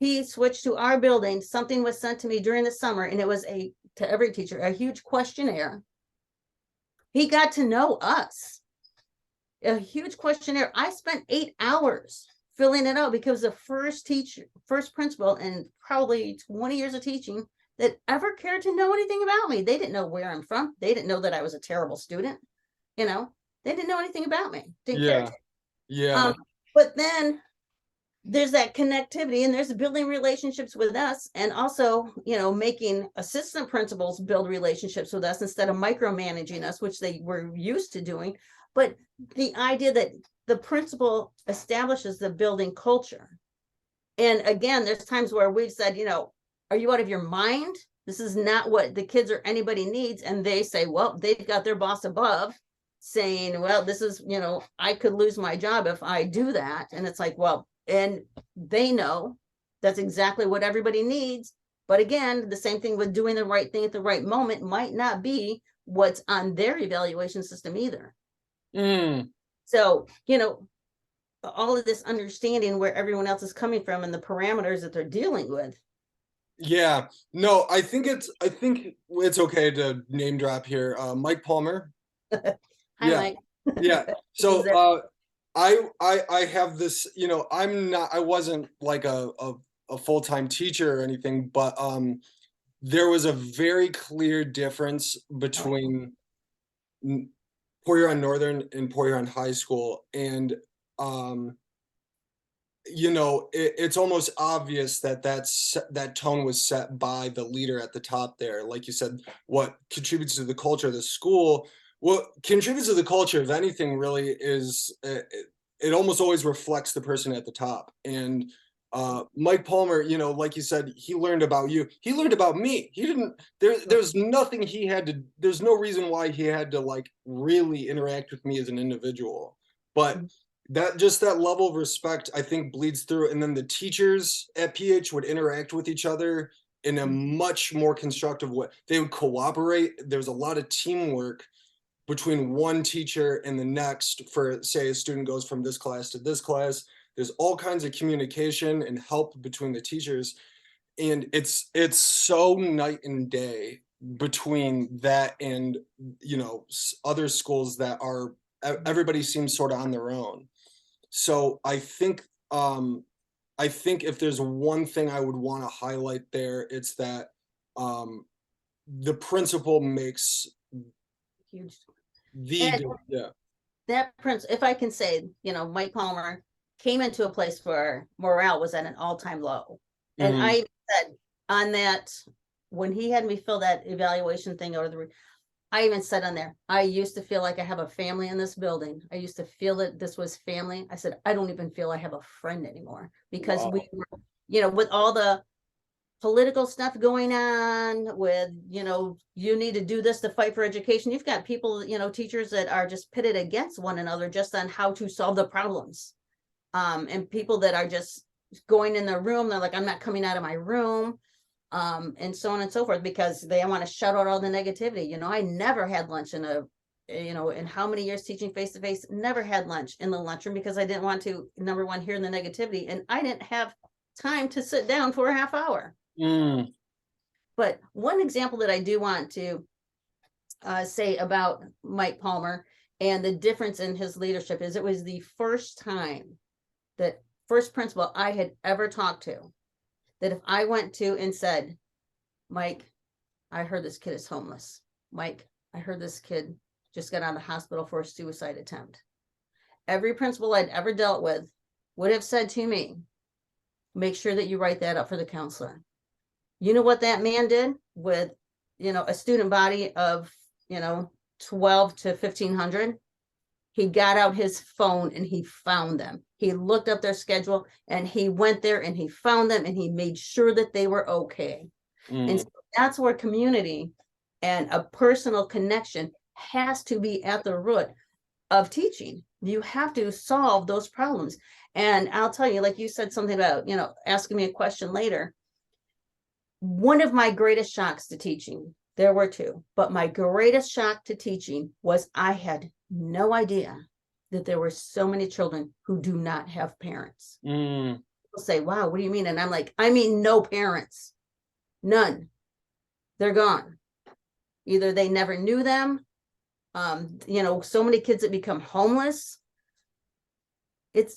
he switched to our building, something was sent to me during the summer, and it was to every teacher, a huge questionnaire. He got to know us. A huge questionnaire. I spent 8 hours filling it out because the first principal in probably 20 years of teaching that ever cared to know anything about me. They didn't know where I'm from. They didn't know that I was a terrible student. They didn't know anything about me. Didn't care. Yeah. But then there's that connectivity, and there's building relationships with us, and also, making assistant principals build relationships with us instead of micromanaging us, which they were used to doing. But the idea that the principal establishes the building culture. And again, there's times where we've said, are you out of your mind? This is not what the kids or anybody needs. And they say, well, they've got their boss above saying, well, this is, I could lose my job if I do that. And it's like, well, and they know that's exactly what everybody needs. But again, the same thing with doing the right thing at the right moment might not be what's on their evaluation system either. Mm. So, all of this understanding where everyone else is coming from and the parameters that they're dealing with. Yeah, no, I think it's okay to name drop here. Mike Palmer. Hi, Yeah, Mike. yeah. So I have this, I wasn't like a full-time teacher or anything, but there was a very clear difference between Port Huron Northern and Port Huron High School, and um it's almost obvious that that tone was set by the leader at the top there. Like you said, what contributes to the culture of the school, what contributes to the culture of anything really is it almost always reflects the person at the top. And Mike Palmer, like you said, he learned about you, he learned about me. He didn't there's nothing he had to, there's no reason why he had to like really interact with me as an individual. But that level of respect, I think, bleeds through. And then the teachers at PH would interact with each other in a much more constructive way. They would cooperate. There's a lot of teamwork between one teacher and the next. For, say, a student goes from this class to this class, there's all kinds of communication and help between the teachers. And it's so night and day between that and other schools that are, everybody seems sort of on their own. So I think if there's one thing I would want to highlight there, it's that the principal makes Huge. the yeah. That prince, if I can say, Mike Palmer came into a place where morale was at an all-time low. And Mhm. I said on that, when he had me fill that evaluation thing I even said on there, I used to feel like I have a family in this building. I used to feel that this was family. I said, I don't even feel I have a friend anymore, because Wow. we were, with all the political stuff going on with, you need to do this to fight for education. You've got people, teachers that are just pitted against one another just on how to solve the problems. And people that are just going in their room, they're like, I'm not coming out of my room. And so on and so forth, because they want to shut out all the negativity. I never had lunch in how many years teaching face to face, never had lunch in the lunchroom, because I didn't want to, number one, hear the negativity, and I didn't have time to sit down for a half hour. Mm. But one example that I do want to say about Mike Palmer and the difference in his leadership is, it was the first principal I had ever talked to that if I went to and said, Mike, I heard this kid is homeless. Mike, I heard this kid just got out of the hospital for a suicide attempt. Every principal I'd ever dealt with would have said to me, make sure that you write that up for the counselor. You know what that man did with, a student body of, 12 to 1,500? He got out his phone and he found them. He looked up their schedule and he went there and he found them and he made sure that they were okay. And so that's where community and a personal connection has to be at the root of teaching. You have to solve those problems. And I'll tell you, like you said something about, asking me a question later. One of my greatest shocks to teaching, there were two, but my greatest shock to teaching was I had no idea that there were so many children who do not have parents. People say, wow, what do you mean? And I'm like, I mean, no parents, none. They're gone. Either they never knew them. So many kids that become homeless. It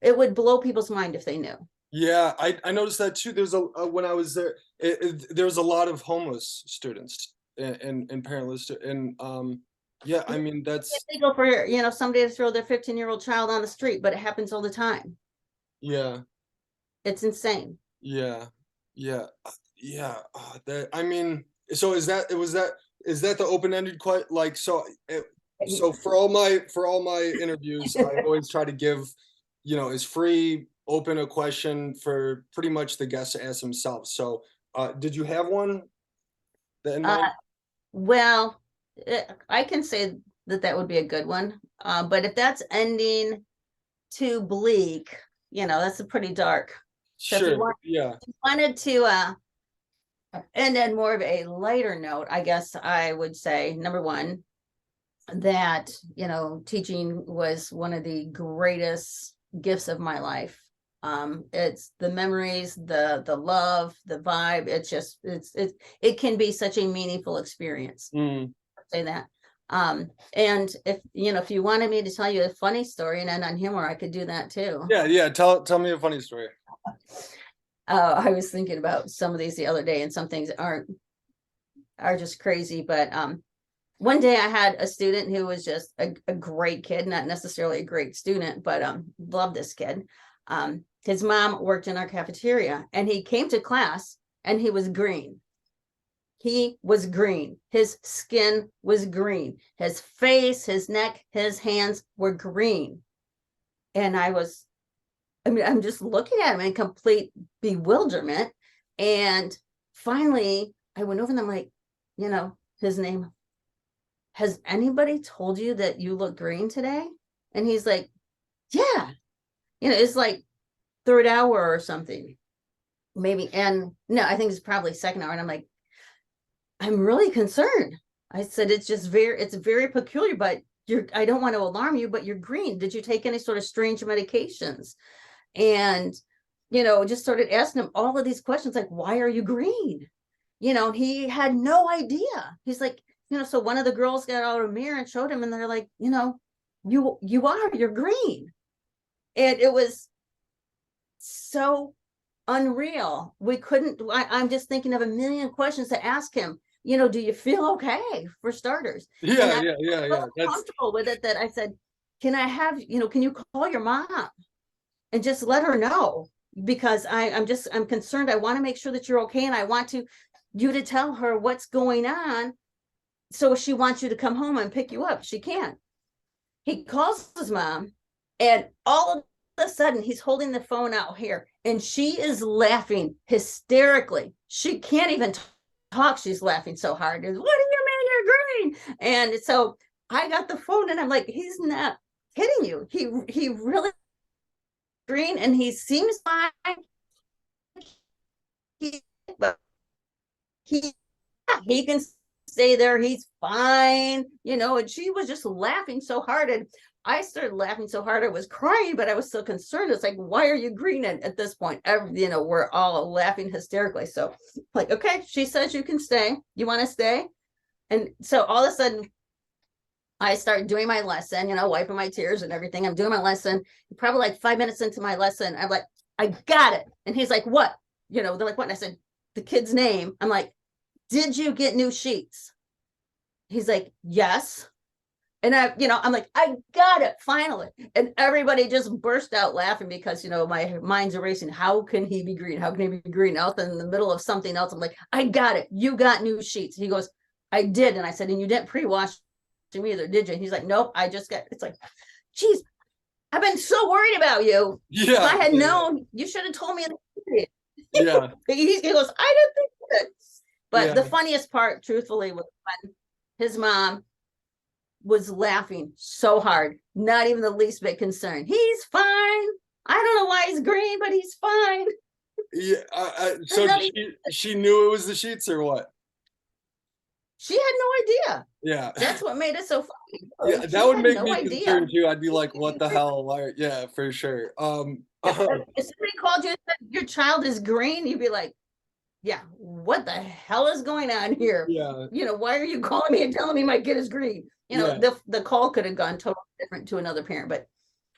would blow people's mind if they knew. Yeah, I noticed that too. There's when I was there, there was a lot of homeless students and parentless, and yeah, I mean that's They go for somebody to throw their 15-year-old child on the street, but it happens all the time. yeah, It's insane. yeah, yeah, yeah. That, I mean, so is that the open-ended question? Like, so for all my interviews, I always try to give, as free open a question for pretty much the guest to ask themselves. So Did you have one in Uh, mind? well, I can say that that would be a good one. But if that's ending too bleak, that's a pretty dark. So if you Sure. Yeah. wanted to and then more of a lighter note, I guess I would say number one, that teaching was one of the greatest gifts of my life. It's the memories, the love, the vibe. It's just it can be such a meaningful experience. Mm. Say that. And if you wanted me to tell you a funny story and end on humor, I could do that too. Yeah. Yeah. Tell me a funny story. I was thinking about some of these the other day, and some things are just crazy. But one day I had a student who was just a great kid, not necessarily a great student, but loved this kid. His mom worked in our cafeteria, and he came to class and he was green. He was green. His skin was green. His face, his neck, his hands were green. And I'm just looking at him in complete bewilderment. And finally, I went over and I'm like, his name, has anybody told you that you look green today? And he's like, yeah, it's like third hour or something, maybe. And no, I think it's probably second hour. And I'm like, I'm really concerned. I said, it's very peculiar, but I don't want to alarm you, but you're green. Did you take any sort of strange medications? And, just started asking him all of these questions, like, why are you green? He had no idea. He's like, so one of the girls got out a mirror and showed him, and they're like, you're green. And it was so unreal. I'm just thinking of a million questions to ask him. Do you feel okay, for starters? And Yeah. I'm Yeah. so That's comfortable with it that I said, can you call your mom and just let her know? Because I'm concerned. I want to make sure that you're okay. And I want you to tell her what's going on. So if she wants you to come home and pick you up, she can. He calls his mom, and all of a sudden he's holding the phone out here, and she is laughing hysterically. She can't even talk. She's laughing so hard. What do you mean you're green? And so I got the phone, and I'm like, he's not kidding you. He really green, and he seems like he, but he can stay there. He's fine, and she was just laughing so hard. And I started laughing so hard I was crying, but I was still concerned. It's like, why are you green? And at this point, we're all laughing hysterically. So, like, okay, she says you can stay. You want to stay? And so all of a sudden, I start doing my lesson, wiping my tears and everything. I'm doing my lesson. Probably like 5 minutes into my lesson, I'm like, I got it. And he's like, what? They're like, what? And I said, the kid's name. I'm like, did you get new sheets? He's like, yes. And I'm like, I got it finally. And everybody just burst out laughing because, my mind's erasing. How can he be green? How can he be green? Out in the middle of something else. I'm like, I got it. You got new sheets. He goes, I did. And I said, and you didn't pre-wash them either, did you? And he's like, nope, I just got, it's like, geez, I've been so worried about you. If yeah. I had known, you should have told me. Yeah. He goes, I didn't think that. But the Yeah. funniest part, truthfully, was when his mom was laughing so hard, not even the least bit concerned. He's fine. I don't know why he's green, but he's fine. Yeah. So she knew it was the sheets or what? She had no idea. Yeah. That's what made it so funny. Yeah, She that would had make no me idea. concerned too. I'd be like, what the hell? Why? Yeah, for sure. If somebody called you and said your child is green, you'd be like, yeah, what the hell is going on here? Yeah. Why are you calling me and telling me my kid is green? Yeah. The call could have gone totally different to another parent, but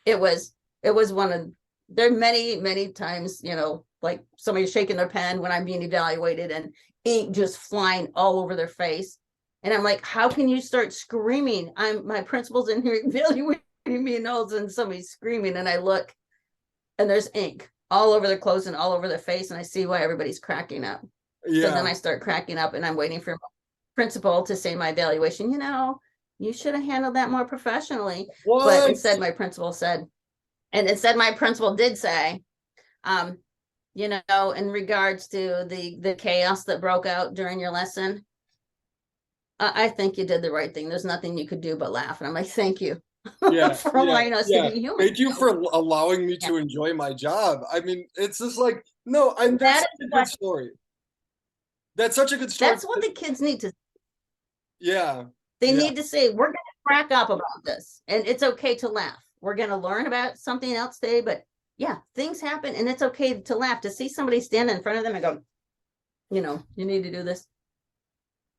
it was one of there are many times, like somebody shaking their pen when I'm being evaluated and ink just flying all over their face. And I'm like, how can you start screaming? My principal's in here evaluating me, and all of a sudden somebody's screaming, and I look and there's ink all over their clothes and all over their face, and I see why everybody's cracking up. So then I start cracking up, and I'm waiting for my principal to say my evaluation. You should have handled that more professionally. What? But instead, my principal did say, you know, in regards to the chaos that broke out during your lesson, I think you did the right thing. There's nothing you could do but laugh. And I'm like, thank you Yeah, for yeah, allowing us to yeah. be human. Thank you for allowing me Yeah. to enjoy my job. I mean, it's just like, no, and that's That such is a good what story. That's such a good story. that's what the kids need to. Yeah, They yeah. need to say, we're going to crack up about this, and it's okay to laugh. We're going to learn about something else today, but yeah, things happen, and it's okay to laugh. To see somebody stand in front of them and go, you know, you need to do this.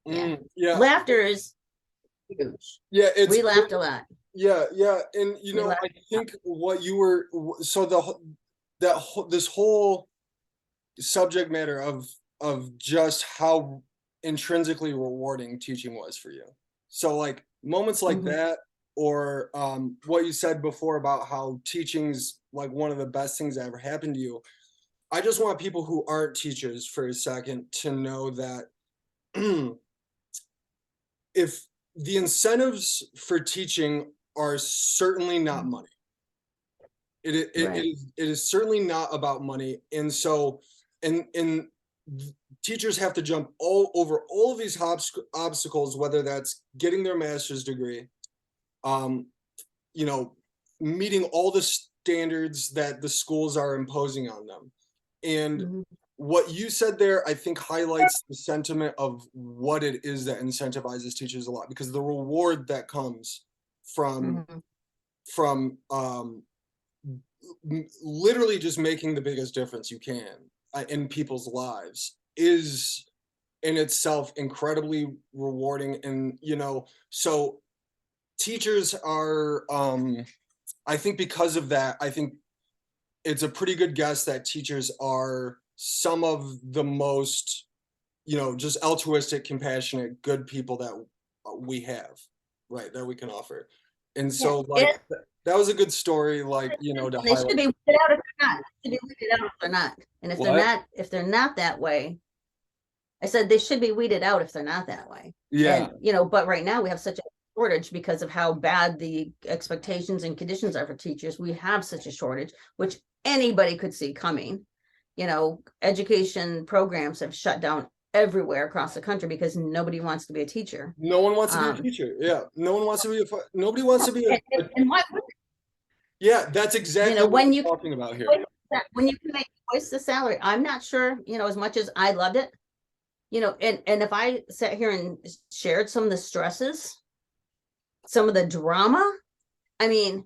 Yeah, Yeah, laughter is huge. yeah. It's We laughed a lot. yeah, yeah. And We I laughed. think what you were so this whole subject matter of just how intrinsically rewarding teaching was for you. So like moments like Mhm. that, or what you said before about how teaching's like one of the best things that ever happened to you. I just want people who aren't teachers for a second to know that if the incentives for teaching are certainly not money. Right. It is certainly not about money, and so and teachers have to jump all over all of these obstacles, whether that's getting their master's degree, um, you know, meeting all the standards that the schools are imposing on them. And Mhm. what you said there, I think, highlights the sentiment of what it is that incentivizes teachers a lot, because the reward that comes from Mhm. from literally just making the biggest difference you can in people's lives is in itself incredibly rewarding. And so teachers are, I think because of that, I think it's a pretty good guess that teachers are some of the most, just altruistic, compassionate, good people that we have, right, that we can offer. And Yeah. so like that was a good story, like, to They should highlight. be weeded out if they're not. They should be weeded out if they're not. And What? if they're not that way, I said they should be weeded out if they're not that way. Yeah. And you know, but right now we have such a shortage because of how bad the expectations and conditions are for teachers. We have such a shortage, which anybody could see coming. You know, education programs have shut down everywhere across the country because nobody wants to be a teacher. No one wants to be a Um, teacher. Yeah. No one wants to be nobody wants to be and why would yeah, that's you exactly know what when you I'm talking about here. when you can make twice the salary? I'm not sure. You know, as much as I loved it, you know, and if I sat here and shared some of the stresses, some of the drama, I mean,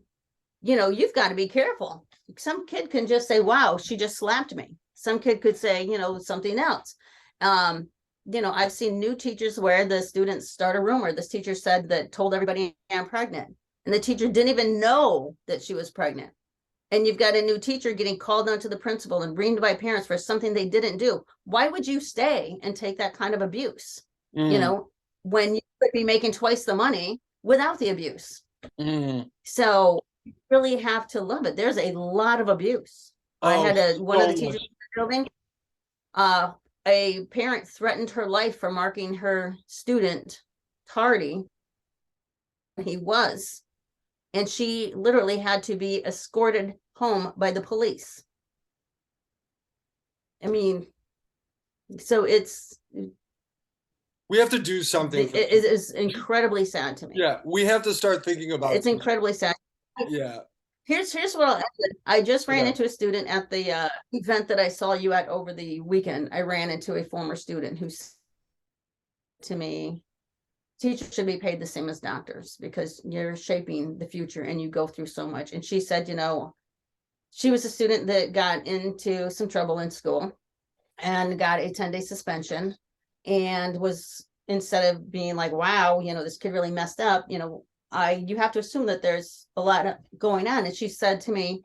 you know, you've got to be careful. Some kid can just say, wow, she just slapped me. Some kid could say, you know, something else. um you know, I've seen new teachers where the students start a rumor. This teacher said that told everybody I'm pregnant, and the teacher didn't even know that she was pregnant. And you've got a new teacher getting called on to the principal and reamed by parents for something they didn't do. Why would you stay and take that kind of abuse? You Mm, know, when you could be making twice the money without the abuse. mm. So you really have to love it. There's a lot of abuse. I Oh, had one of so the teachers much. in the building, uh, a parent threatened her life for marking her student tardy. He was, and she literally had to be escorted home by the police. I mean, so We have to do something it for this. is incredibly sad to me. Yeah, we have to start thinking about It's teaching. incredibly sad. Yeah. Here's what I'll end with. I just ran Okay. into a student at the event that I saw you at over the weekend. I ran into a former student who said to me, teachers should be paid the same as doctors because you're shaping the future and you go through so much. And she said, you know, she was a student that got into some trouble in school and got a 10-day suspension, and was, instead of being like, wow, you know, this kid really messed up, you know, you have to assume that there's a lot going on. And she said to me,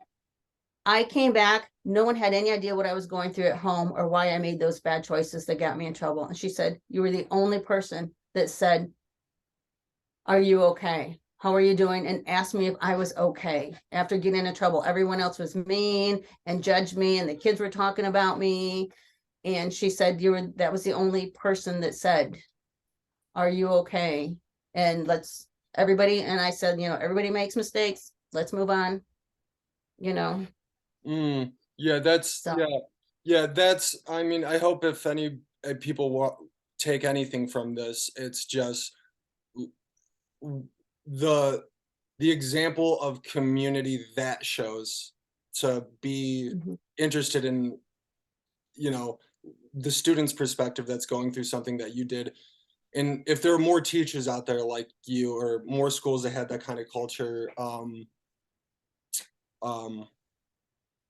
I came back, no one had any idea what I was going through at home or why I made those bad choices that got me in trouble. And she said, you were the only person that said, are you okay? How are you doing? And asked me if I was okay after getting into trouble. Everyone else was mean and judged me, and the kids were talking about me. And she said, that was the only person that said, are you okay? And everybody, and I said, you know, everybody makes mistakes. Let's move on, you know. Mm, yeah, that's So yeah. Yeah, that's, I mean, I hope if any people take anything from this, it's just w- the the example of community that shows, to be Mhm. interested in, you know, the student's perspective that's going through something that you did. And if there are more teachers out there like you, or more schools that had that kind of culture, um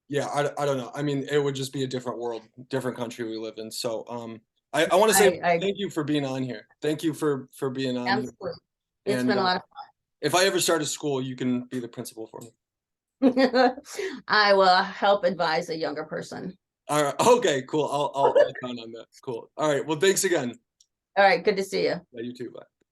yeah, I don't know, I mean, it would just be a different world, different country we live in. So I want to say I thank you for being on here. Thank you for being on here. absolutely. It's And been a lot of if I ever start a school, you can be the principal for me. fun. I will help advise a younger person. All right. Okay, cool. I'll count on that. Cool. All right. Well, thanks again. All right, good to see you. Yeah, you too. Bye.